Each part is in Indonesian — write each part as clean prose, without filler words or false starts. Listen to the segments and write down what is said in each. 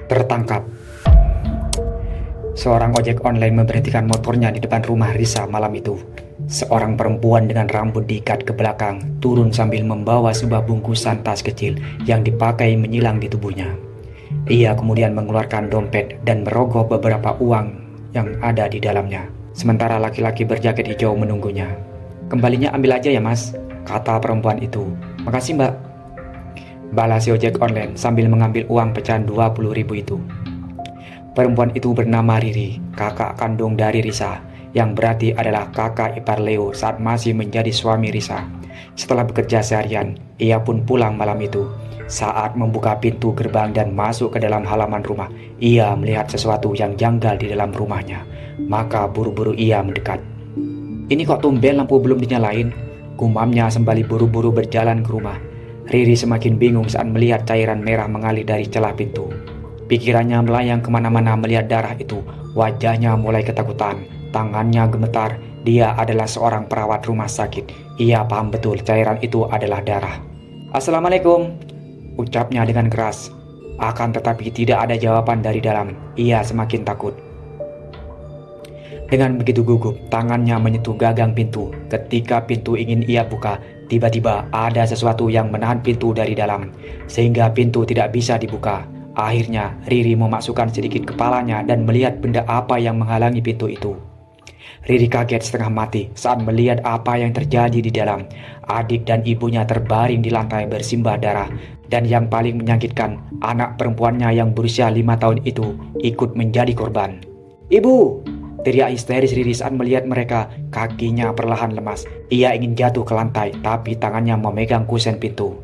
Tertangkap. Seorang ojek online memberhentikan motornya di depan rumah Risa malam itu. Seorang perempuan dengan rambut diikat ke belakang turun sambil membawa sebuah bungkusan tas kecil yang dipakai menyilang di tubuhnya. Ia kemudian mengeluarkan dompet dan merogoh beberapa uang yang ada di dalamnya. Sementara laki-laki berjaket hijau menunggunya. "Kembalinya ambil aja ya mas," kata perempuan itu. "Makasih mbak," balas si ojek online sambil mengambil uang pecahan 20.000 itu. Perempuan itu bernama Riri, kakak kandung dari Risa, yang berarti adalah kakak ipar Leo saat masih menjadi suami Risa. Setelah bekerja seharian, ia pun pulang malam itu. Saat membuka pintu gerbang dan masuk ke dalam halaman rumah, ia melihat sesuatu yang janggal di dalam rumahnya. Maka buru-buru ia mendekat. "Ini kok tumben lampu belum dinyalain?" gumamnya sembari buru-buru berjalan ke rumah. Riri semakin bingung saat melihat cairan merah mengalir dari celah pintu. Pikirannya melayang kemana-mana melihat darah itu. Wajahnya mulai ketakutan, tangannya gemetar. Dia adalah seorang perawat rumah sakit. Ia paham betul cairan itu adalah darah. "Assalamualaikum," ucapnya dengan keras. Akan tetapi tidak ada jawaban dari dalam. Ia semakin takut. Dengan begitu gugup, tangannya menyentuh gagang pintu. Ketika pintu ingin ia buka, tiba-tiba ada sesuatu yang menahan pintu dari dalam, sehingga pintu tidak bisa dibuka. Akhirnya, Riri memasukkan sedikit kepalanya dan melihat benda apa yang menghalangi pintu itu. Riri kaget setengah mati saat melihat apa yang terjadi di dalam. Adik dan ibunya terbaring di lantai bersimbah darah. Dan yang paling menyakitkan, anak perempuannya yang berusia 5 tahun itu ikut menjadi korban. "Ibu!" teriak histeris Riri saat melihat mereka. Kakinya perlahan lemas. Ia ingin jatuh ke lantai, tapi tangannya memegang kusen pintu.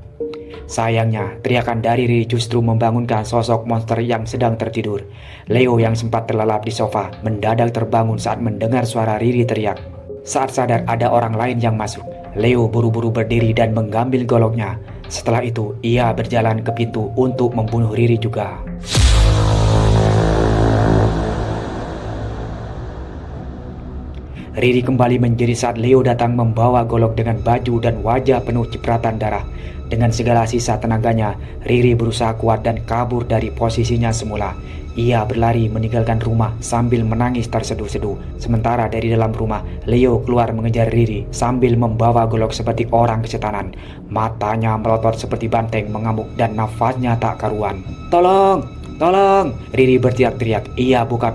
Sayangnya, teriakan dari Riri justru membangunkan sosok monster yang sedang tertidur. Leo yang sempat terlelap di sofa mendadak terbangun saat mendengar suara Riri teriak. Saat sadar ada orang lain yang masuk, Leo buru-buru berdiri dan mengambil goloknya. Setelah itu, ia berjalan ke pintu untuk membunuh Riri juga. Riri kembali menjerit saat Leo datang membawa golok dengan baju dan wajah penuh cipratan darah. Dengan segala sisa tenaganya, Riri berusaha kuat dan kabur dari posisinya semula. Ia berlari meninggalkan rumah sambil menangis terseduh-seduh. Sementara dari dalam rumah, Leo keluar mengejar Riri sambil membawa golok seperti orang kesetanan. Matanya melotot seperti banteng mengamuk dan nafasnya tak karuan. "Tolong! Tolong!" Riri berteriak-teriak. Ia buka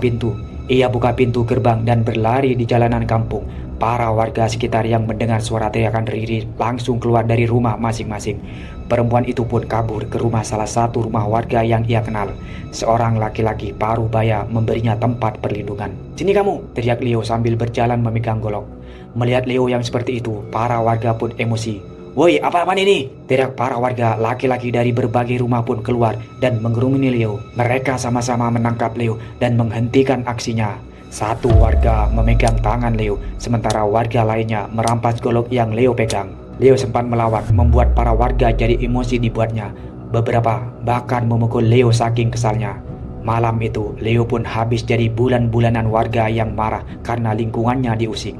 pintu gerbang dan berlari di jalanan kampung. Para warga sekitar yang mendengar suara teriakan Riri langsung keluar dari rumah masing-masing. Perempuan itu pun kabur ke rumah salah satu rumah warga yang ia kenal. Seorang laki-laki paruh baya memberinya tempat perlindungan. "Sini kamu!" teriak Leo sambil berjalan memegang golok. Melihat Leo yang seperti itu, para warga pun emosi. "Woi, apa-apaan ini?" teriak para warga. Laki-laki dari berbagai rumah pun keluar dan mengerumuni Leo. Mereka sama-sama menangkap Leo dan menghentikan aksinya. Satu warga memegang tangan Leo, sementara warga lainnya merampas golok yang Leo pegang. Leo sempat melawan, membuat para warga jadi emosi dibuatnya. Beberapa bahkan memukul Leo saking kesalnya. Malam itu, Leo pun habis jadi bulan-bulanan warga yang marah karena lingkungannya diusik.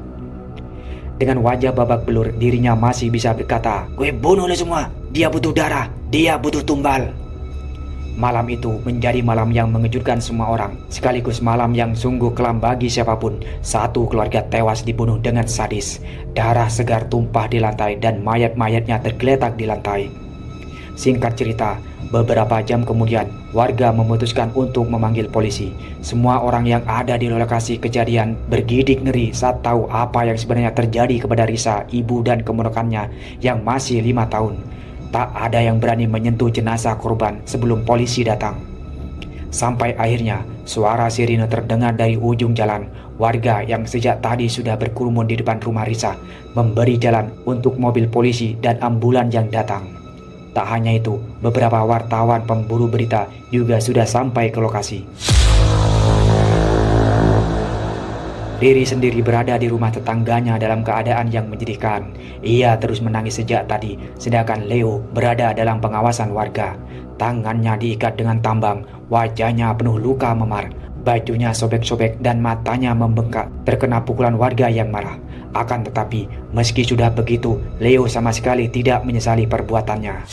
Dengan wajah babak belur, dirinya masih bisa berkata, "Gue bunuh lo semua, dia butuh darah, dia butuh tumbal." Malam itu menjadi malam yang mengejutkan semua orang, sekaligus malam yang sungguh kelam bagi siapapun. Satu keluarga tewas dibunuh dengan sadis. Darah segar tumpah di lantai dan mayat-mayatnya tergeletak di lantai. Singkat cerita, beberapa jam kemudian, warga memutuskan untuk memanggil polisi. Semua orang yang ada di lokasi kejadian bergidik ngeri saat tahu apa yang sebenarnya terjadi kepada Risa, ibu dan keponakannya yang masih 5 tahun. Tak ada yang berani menyentuh jenazah korban sebelum polisi datang. Sampai akhirnya suara sirine terdengar dari ujung jalan. Warga yang sejak tadi sudah berkerumun di depan rumah Risa memberi jalan untuk mobil polisi dan ambulan yang datang. Tak hanya itu, beberapa wartawan pemburu berita juga sudah sampai ke lokasi. Riri sendiri berada di rumah tetangganya dalam keadaan yang menyedihkan. Ia terus menangis sejak tadi, sedangkan Leo berada dalam pengawasan warga. Tangannya diikat dengan tambang, wajahnya penuh luka memar, bajunya sobek-sobek dan matanya membengkak terkena pukulan warga yang marah. Akan tetapi, meski sudah begitu, Leo sama sekali tidak menyesali perbuatannya.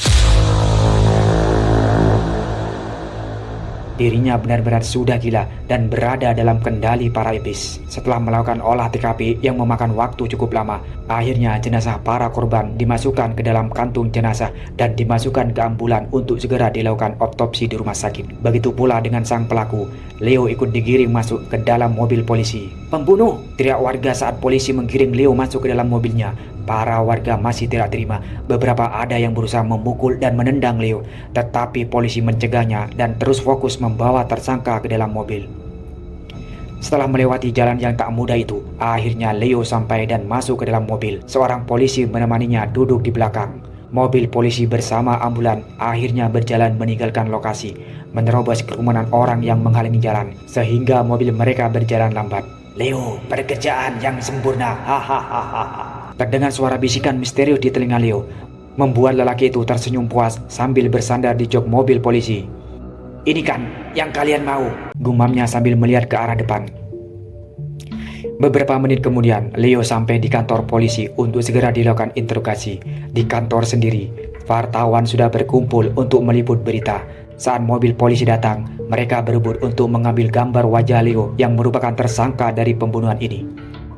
Dirinya benar-benar sudah gila dan berada dalam kendali para iblis. Setelah melakukan olah TKP yang memakan waktu cukup lama, akhirnya jenazah para korban dimasukkan ke dalam kantung jenazah dan dimasukkan ke ambulan untuk segera dilakukan otopsi di rumah sakit. Begitu pula dengan sang pelaku, Leo ikut digiring masuk ke dalam mobil polisi. "Pembunuh!" teriak warga saat polisi menggiring Leo masuk ke dalam mobilnya. Para warga masih tidak terima. Beberapa ada yang berusaha memukul dan menendang Leo, tetapi polisi mencegahnya dan terus fokus membawa tersangka ke dalam mobil. Setelah melewati jalan yang tak mudah itu, akhirnya Leo sampai dan masuk ke dalam mobil. Seorang polisi menemaninya duduk di belakang. Mobil polisi bersama ambulan akhirnya berjalan meninggalkan lokasi, menerobos kerumunan orang yang menghalangi jalan, sehingga mobil mereka berjalan lambat. "Leo, pekerjaan yang sempurna, hahaha." Terdengar suara bisikan misterius di telinga Leo, membuat lelaki itu tersenyum puas sambil bersandar di jok mobil polisi. "Ini kan yang kalian mau," gumamnya sambil melihat ke arah depan. Beberapa menit kemudian, Leo sampai di kantor polisi untuk segera dilakukan interogasi. Di kantor sendiri, wartawan sudah berkumpul untuk meliput berita. Saat mobil polisi datang, mereka berebut untuk mengambil gambar wajah Leo yang merupakan tersangka dari pembunuhan ini.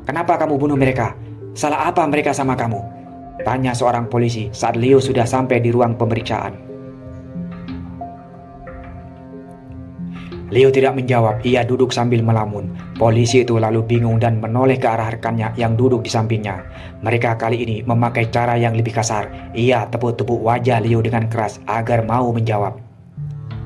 "Kenapa kamu bunuh mereka? Salah apa mereka sama kamu?" tanya seorang polisi saat Leo sudah sampai di ruang pemeriksaan. Leo tidak menjawab, ia duduk sambil melamun. Polisi itu lalu bingung dan menoleh ke arah rekannya yang duduk di sampingnya. Mereka kali ini memakai cara yang lebih kasar. Ia tepuk-tepuk wajah Leo dengan keras agar mau menjawab.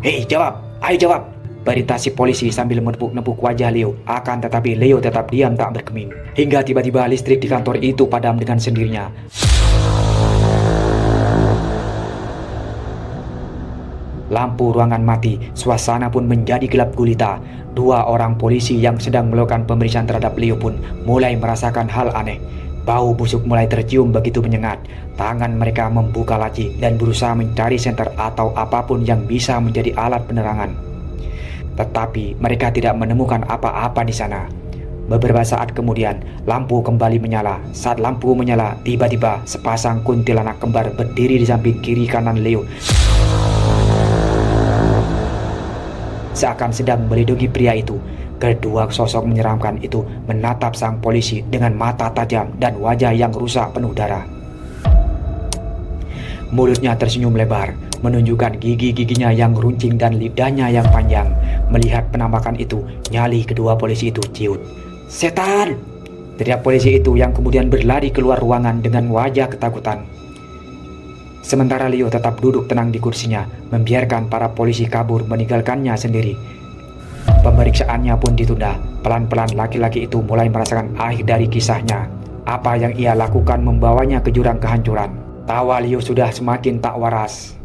"Hei, jawab! Ayo jawab!" perintah si polisi sambil menepuk-nepuk wajah Leo. Akan tetapi Leo tetap diam tak bergeming. Hingga tiba-tiba listrik di kantor itu padam dengan sendirinya. Lampu ruangan mati, suasana pun menjadi gelap gulita. Dua orang polisi yang sedang melakukan pemeriksaan terhadap Leo pun mulai merasakan hal aneh. Bau busuk mulai tercium begitu menyengat. Tangan mereka membuka laci dan berusaha mencari senter atau apapun yang bisa menjadi alat penerangan. Tetapi mereka tidak menemukan apa-apa di sana. Beberapa saat kemudian, lampu kembali menyala. Saat lampu menyala, tiba-tiba sepasang kuntilanak kembar berdiri di samping kiri kanan Leo. Seakan sedang melindungi pria itu. Kedua sosok menyeramkan itu menatap sang polisi dengan mata tajam dan wajah yang rusak penuh darah. Mulutnya tersenyum lebar, menunjukkan gigi-giginya yang runcing dan lidahnya yang panjang. Melihat penampakan itu, nyali kedua polisi itu ciut. "Setan!" teriak polisi itu yang kemudian berlari keluar ruangan dengan wajah ketakutan. Sementara Leo tetap duduk tenang di kursinya, membiarkan para polisi kabur meninggalkannya sendiri. Pemeriksaannya pun ditunda. Pelan-pelan laki-laki itu mulai merasakan akhir dari kisahnya. Apa yang ia lakukan membawanya ke jurang kehancuran. Tawa Leo sudah semakin tak waras.